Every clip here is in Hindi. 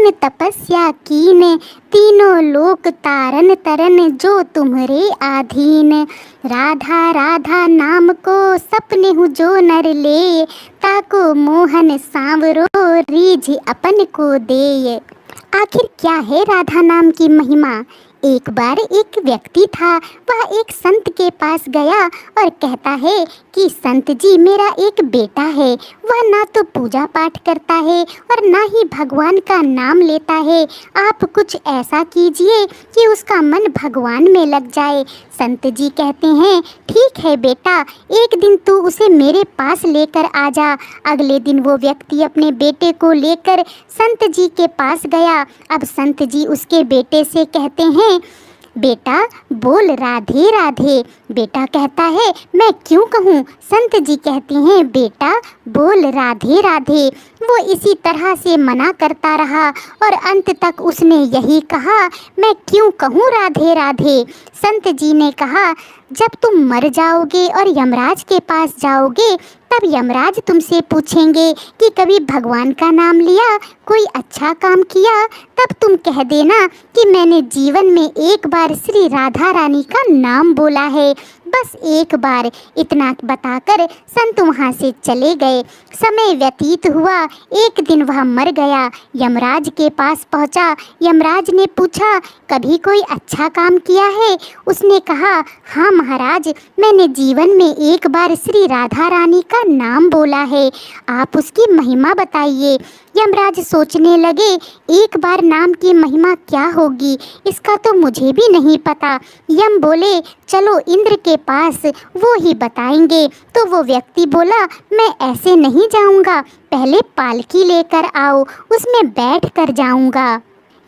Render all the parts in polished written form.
कठिन तपस्या कीन, तीनों लोक तारन तरन जो तुम्हारे अधीन। राधा राधा नाम को सपने हूँ जो नर ले, ताको मोहन सांवरो रीझ अपन को दे। आखिर क्या है राधा नाम की महिमा? एक बार एक व्यक्ति था, वह एक संत के पास गया और कहता है कि संत जी, मेरा एक बेटा है, वह ना तो पूजा पाठ करता है और ना ही भगवान का नाम लेता है। आप कुछ ऐसा कीजिए कि उसका मन भगवान में लग जाए। संत जी कहते हैं, ठीक है बेटा, एक दिन तू उसे मेरे पास लेकर आ जा। अगले दिन वो व्यक्ति अपने बेटे को लेकर संत जी के पास गया। अब संत जी उसके बेटे से कहते हैं, बेटा बोल राधे राधे। बेटा कहता है, मैं क्यों कहूँ? संत जी कहते हैं, बेटा बोल राधे राधे। वो इसी तरह से मना करता रहा और अंत तक उसने यही कहा, मैं क्यों कहूँ राधे राधे। संत जी ने कहा, जब तुम मर जाओगे और यमराज के पास जाओगे, तब यमराज तुमसे पूछेंगे कि कभी भगवान का नाम लिया, कोई अच्छा काम किया, तब तुम कह देना कि मैंने जीवन में एक बार श्री राधा रानी का नाम बोला है, बस एक बार। इतना बताकर संत वहाँ से चले गए। समय व्यतीत हुआ, एक दिन वह मर गया। यमराज के पास पहुँचा। यमराज ने पूछा, कभी कोई अच्छा काम किया है? उसने कहा, हाँ महाराज, मैंने जीवन में एक बार श्री राधा रानी का नाम बोला है, आप उसकी महिमा बताइए। यमराज सोचने लगे, एक बार नाम की महिमा क्या होगी, इसका तो मुझे भी नहीं पता। यम बोले, चलो इंद्र के पास, वो ही बताएंगे। तो वो व्यक्ति बोला, मैं ऐसे नहीं जाऊंगा, पहले पालकी लेकर आओ, उसमें बैठ कर जाऊंगा।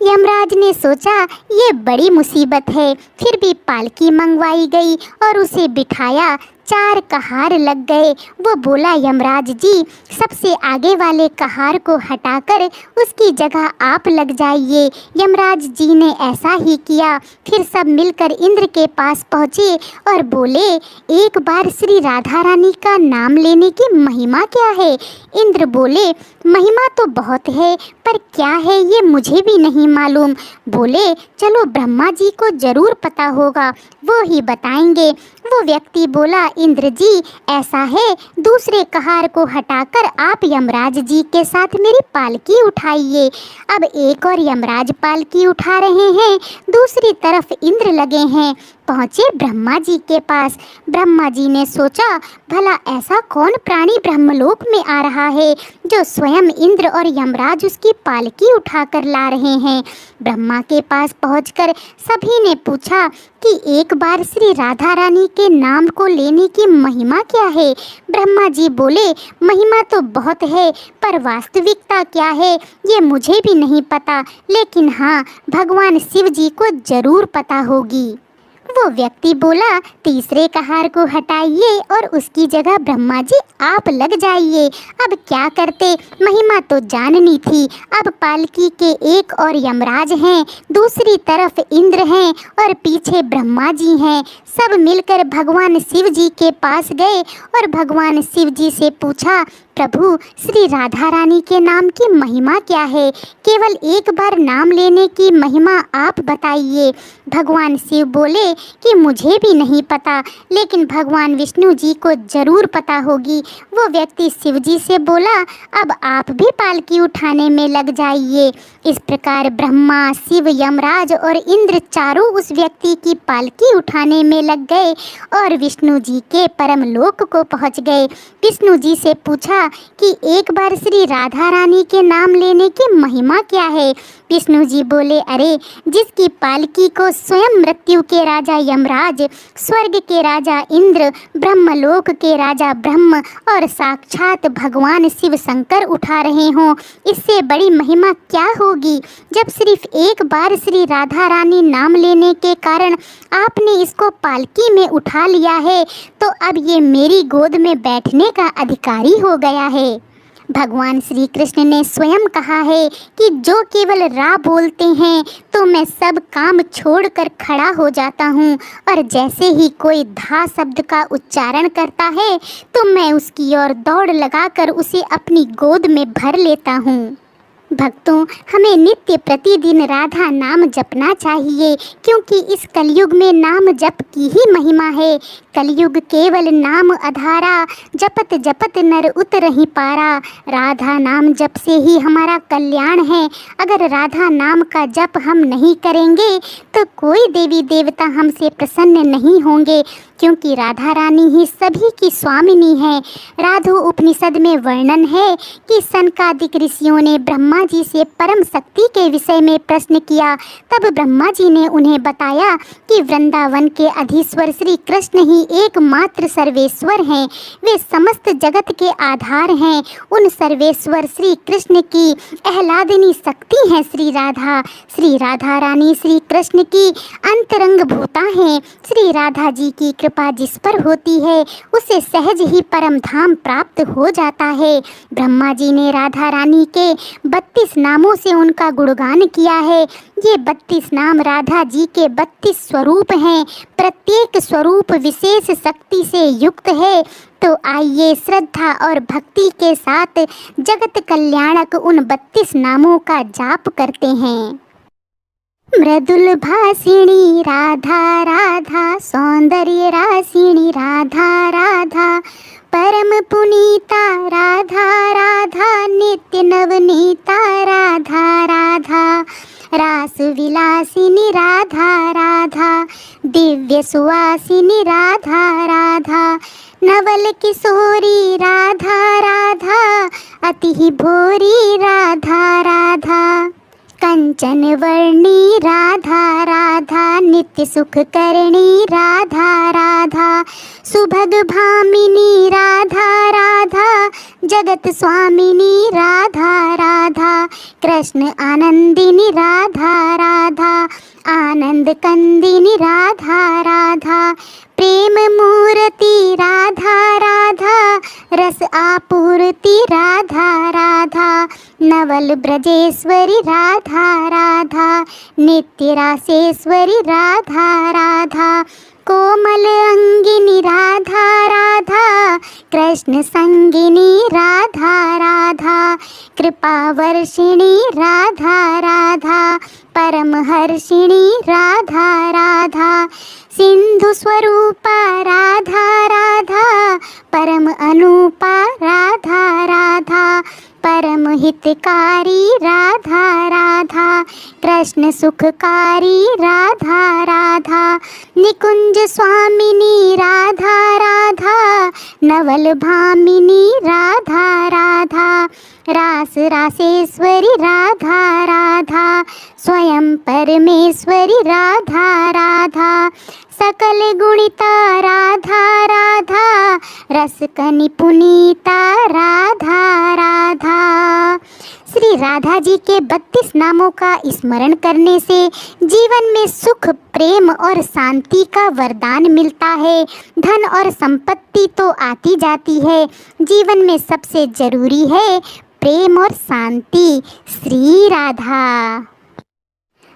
यमराज ने सोचा, ये बड़ी मुसीबत है। फिर भी पालकी मंगवाई गई और उसे बिठाया। 4 कहार लग गए। वो बोला, यमराज जी, सबसे आगे वाले कहार को हटाकर उसकी जगह आप लग जाइए। यमराज जी ने ऐसा ही किया। फिर सब मिलकर इंद्र के पास पहुँचे और बोले, एक बार श्री राधा रानी का नाम लेने की महिमा क्या है? इंद्र बोले, महिमा तो बहुत है, पर क्या है ये मुझे भी नहीं मालूम। बोले, चलो ब्रह्मा जी को जरूर पता होगा, वो ही बताएंगे। वो व्यक्ति बोला, इंद्र जी, ऐसा है, दूसरे कहार को हटाकर आप यमराज जी के साथ मेरी पालकी उठाइए। अब एक और यमराज पालकी उठा रहे हैं, दूसरी तरफ इंद्र लगे हैं। पहुँचे ब्रह्मा जी के पास। ब्रह्मा जी ने सोचा, भला ऐसा कौन प्राणी ब्रह्मलोक में आ रहा है जो स्वयं इंद्र और यमराज उसकी पालकी उठाकर ला रहे हैं। ब्रह्मा के पास पहुंचकर सभी ने पूछा कि एक बार श्री राधा रानी के नाम को लेने की महिमा क्या है? ब्रह्मा जी बोले, महिमा तो बहुत है, पर वास्तविकता क्या है ये मुझे भी नहीं पता, लेकिन हाँ, भगवान शिव जी को जरूर पता होगी। वो व्यक्ति बोला, तीसरे कहार को हटाइए और उसकी जगह ब्रह्मा जी आप लग जाइए। अब क्या करते, महिमा तो जाननी थी। अब पालकी के एक और यमराज हैं, दूसरी तरफ इंद्र हैं और पीछे ब्रह्मा जी हैं। सब मिलकर भगवान शिव जी के पास गए और भगवान शिव जी से पूछा, प्रभु, श्री राधा रानी के नाम की महिमा क्या है? केवल एक बार नाम लेने की महिमा आप बताइए। भगवान शिव बोले कि मुझे भी नहीं पता, लेकिन भगवान विष्णु जी को जरूर पता होगी। वो व्यक्ति शिव जी से बोला, अब आप भी पालकी उठाने में लग जाइए। इस प्रकार ब्रह्मा, शिव, यमराज और इंद्र चारों उस व्यक्ति की पालकी उठाने में लग गए और विष्णु जी के परम लोक को पहुँच गए। विष्णु जी से पूछा कि एक बार श्री राधा रानी के नाम लेने की महिमा क्या है? विष्णु जी बोले, अरे, जिसकी पालकी को स्वयं मृत्यु के राजा यमराज, स्वर्ग के राजा इंद्र, ब्रह्मलोक के राजा ब्रह्म और साक्षात भगवान शिव शंकर उठा रहे हों, इससे बड़ी महिमा क्या होगी? जब सिर्फ एक बार श्री राधा रानी नाम लेने के कारण आपने इसको पालकी में उठा लिया है, तो अब ये मेरी गोद में बैठने का अधिकारी हो गया है। भगवान श्री कृष्ण ने स्वयं कहा है कि जो केवल रा बोलते हैं तो मैं सब काम छोड़कर खड़ा हो जाता हूँ, और जैसे ही कोई धा शब्द का उच्चारण करता है तो मैं उसकी ओर दौड़ लगाकर उसे अपनी गोद में भर लेता हूँ। भक्तों, हमें नित्य प्रतिदिन राधा नाम जपना चाहिए, क्योंकि इस कलयुग में नाम जप की ही महिमा है। कलयुग केवल नाम आधारा, जपत जपत नर उतरहि पारा। राधा नाम जप से ही हमारा कल्याण है। अगर राधा नाम का जप हम नहीं करेंगे तो कोई देवी देवता हमसे प्रसन्न नहीं होंगे, क्योंकि राधा रानी ही सभी की स्वामिनी है। राधो उपनिषद में वर्णन है कि सनकादिक ऋषियों ने ब्रह्मा जी से परम शक्ति के विषय में प्रश्न किया। तब ब्रह्मा जी ने उन्हें बताया कि वृंदावन के अधीश्वर श्री कृष्ण ही एकमात्र सर्वेश्वर हैं। वे समस्त जगत के आधार हैं। उन सर्वेश्वर श्री कृष्ण की आह्लादिनी शक्ति है श्री राधा। श्री राधा रानी श्री कृष्ण की अंतरंग भूता हैं। श्री राधा जी की कृपा जिस पर होती है उसे सहज ही परम धाम प्राप्त हो जाता है। ब्रह्मा जी ने राधा रानी के 32 नामों से उनका गुणगान किया है। ये 32 नाम राधा जी के 32 स्वरूप हैं। प्रत्येक स्वरूप विशेष शक्ति से युक्त है। तो आइए श्रद्धा और भक्ति के साथ जगत कल्याणक उन 32 नामों का जाप करते हैं। मृदुल भाषिणी राधा राधा, सौंदर्य राशिणी राधा राधा, परम पुनीता राधा राधा, नित्य नवनीता राधा राधा, रास विलासिनी राधा राधा, दिव्य सुवासिनी राधा राधा, नवल किशोरी राधा राधा, अति भोरी राधा राधा, कंचन वर्णी राधा राधा, नित्य सुख करणी राधा राधा, सुभग भामिनी राधा राधा, जगत स्वामिनी राधा राधा, कृष्ण आनंदिनी राधा राधा, आनंद कंदिनी राधा राधा, प्रेम मूर्ति राधा राधा, रस आपूर्ति राधा राधा, नवल ब्रजेश्वरी राधा राधा, नित्य रासेश्वरी राधा राधा, कोमल अंगिनी राधा राधा, कृष्ण संगिनी राधा राधा, कृपा वर्षिणी राधा राधा, परमहर्षिणी राधा राधा, सिंधु स्वरूपा राधा राधा, परम अनुपा राधा राधा, परम हितकारी राधा राधा, कृष्ण सुखकारी राधा राधा, निकुंज स्वामिनी राधा राधा, नवल भामिनी राधा राधा, रास रासेश्वरी राधा राधा, स्वयं परमेश्वरी राधा राधा, सकल गुणिता राधा राधा, रसकनि पुनीता राधा राधा। श्री राधा जी के 32 नामों का स्मरण करने से जीवन में सुख, प्रेम और शांति का वरदान मिलता है। धन और संपत्ति तो आती जाती है, जीवन में सबसे जरूरी है प्रेम और शांति। श्री राधा।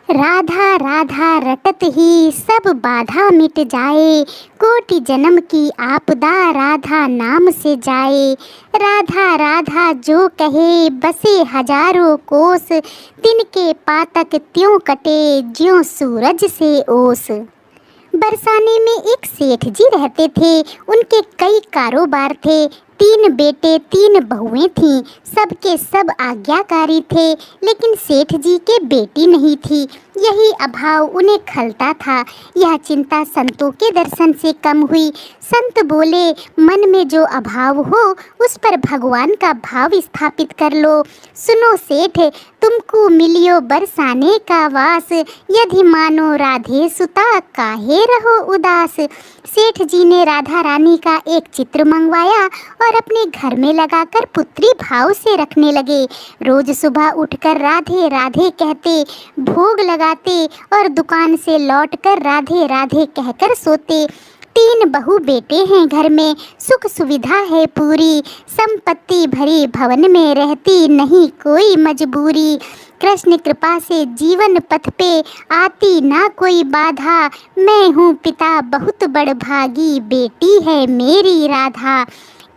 राधा राधा रटत ही सब बाधा मिट जाए, कोटि जन्म की आपदा राधा नाम से जाए। राधा राधा जो कहे बसे हजारों कोस, दिन के पातक त्यों कटे ज्यों सूरज से ओस। बरसाने में एक सेठ जी रहते थे। उनके कई कारोबार थे। 3 बेटे 3 बहुएं थीं। सबके सब आज्ञाकारी थे, लेकिन सेठ जी के बेटी नहीं थी। यही अभाव उन्हें खलता था। यह चिंता संतों के दर्शन से कम हुई। संत बोले, मन में जो अभाव हो उस पर भगवान का भाव स्थापित कर लो। सुनो सेठ, तुमको मिलियो बरसाने का वास, यदि मानो राधे सुता काहे रहो उदास। सेठ जी ने राधा रानी का एक चित्र मंगवाया और अपने घर में लगाकर पुत्री भाव से रखने लगे। रोज सुबह उठकर राधे राधे कहते, भोग लगाते और दुकान से लौटकर राधे राधे कहकर सोते। 3 बहु बेटे हैं घर में, सुख सुविधा है पूरी, संपत्ति भरी भवन में रहती नहीं कोई मजबूरी। कृष्ण कृपा से जीवन पथ पे आती ना कोई बाधा, मैं हूँ पिता बहुत बड़भागी, बेटी है मेरी राधा।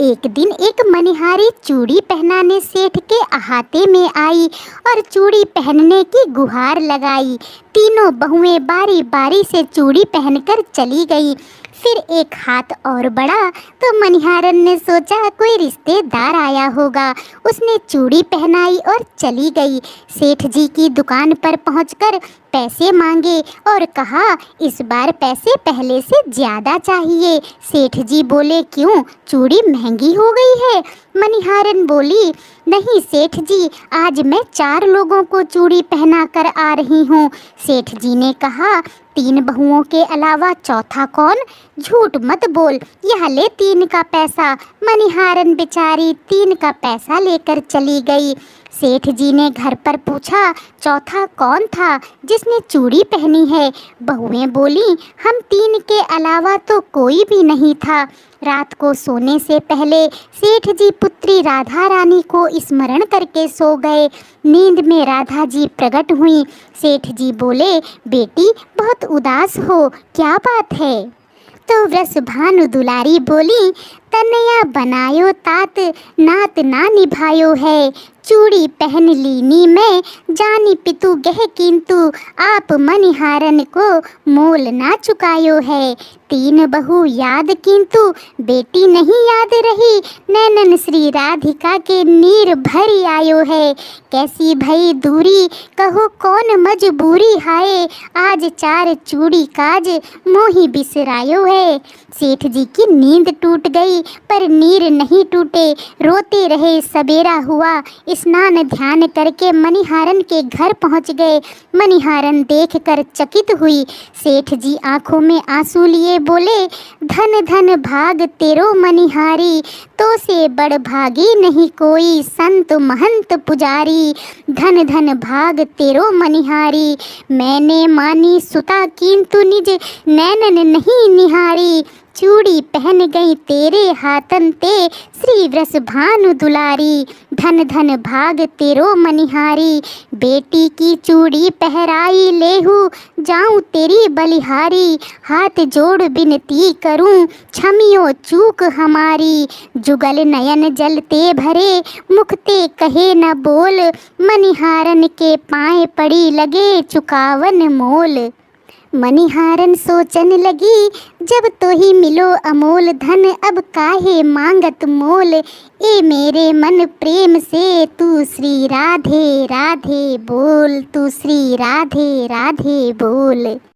एक दिन एक मनिहारी चूड़ी पहनाने सेठ के अहाते में आई और चूड़ी पहनने की गुहार लगाई। तीनों बहुएं बारी बारी से चूड़ी पहनकर चली गई। फिर एक हाथ और बढ़ा तो मनिहारन ने सोचा कोई रिश्तेदार आया होगा। उसने चूड़ी पहनाई और चली गई। सेठ जी की दुकान पर पहुंचकर पैसे मांगे और कहा, इस बार पैसे पहले से ज़्यादा चाहिए। सेठ जी बोले, क्यों, चूड़ी महंगी हो गई है? मनिहारन बोली, नहीं सेठ जी, आज मैं 4 लोगों को चूड़ी पहना कर आ रही हूँ। सेठ जी ने कहा, 3 बहुओं के अलावा चौथा कौन? झूठ मत बोल, यह ले 3 का पैसा। मनिहारन बेचारी 3 का पैसा लेकर चली गई। सेठ जी ने घर पर पूछा, चौथा कौन था जिसने चूड़ी पहनी है? बहुएं बोली, हम 3 के अलावा तो कोई भी नहीं था। रात को सोने से पहले सेठ जी पुत्री राधा रानी को स्मरण करके सो गए। नींद में राधा जी प्रकट हुई। सेठ जी बोले, बेटी बहुत उदास हो, क्या बात है? तो वृषभानु दुलारी बोली, तनया बनायो तात, नात ना निभायो है। चूड़ी पहन लीनी मैं, जानी पितु गह किंतु, आप मनिहारन को मोल ना चुकायो है। 3 बहू याद किंतु, बेटी नहीं याद रही। नैनन श्री राधिका के नीर भरी आयो है। कैसी भई दूरी, कहो कौन मजबूरी हाय। आज 4 चूड़ी काज, मोही बिसरायो है। सेठ जी की नींद टूट गई पर नीर नहीं टूटे। रोते रहे। सवेरा हुआ। स्नान ध्यान करके मनिहारन के घर पहुंच गए। मनिहारन देखकर चकित हुई। सेठ जी आंखों में आंसू लिए बोले, धन धन भाग तेरो मनिहारी, तो से बड़ भागी नहीं कोई संत महंत पुजारी। धन धन भाग तेरो मनिहारी, मैंने मानी सुता किंतु निज नैनन नहीं निहारी। चूड़ी पहन गई तेरे हाथन ते, श्री वृषभानु दुलारी। धन धन भाग तेरो मनिहारी, बेटी की चूड़ी पहराई लेहू, जाऊं तेरी बलिहारी। हाथ जोड़ बिनती करूं, क्षमियो चूक हमारी। जुगल नयन जलते भरे, मुखते कहे न बोल। मनिहारन के पाए पड़ी लगे चुकावन मोल। मनिहारन सोचन लगी, जब तो ही मिलो अमोल धन, अब काहे मांगत मोल। ए मेरे मन प्रेम से तू श्री राधे राधे बोल, तू श्री राधे राधे बोल।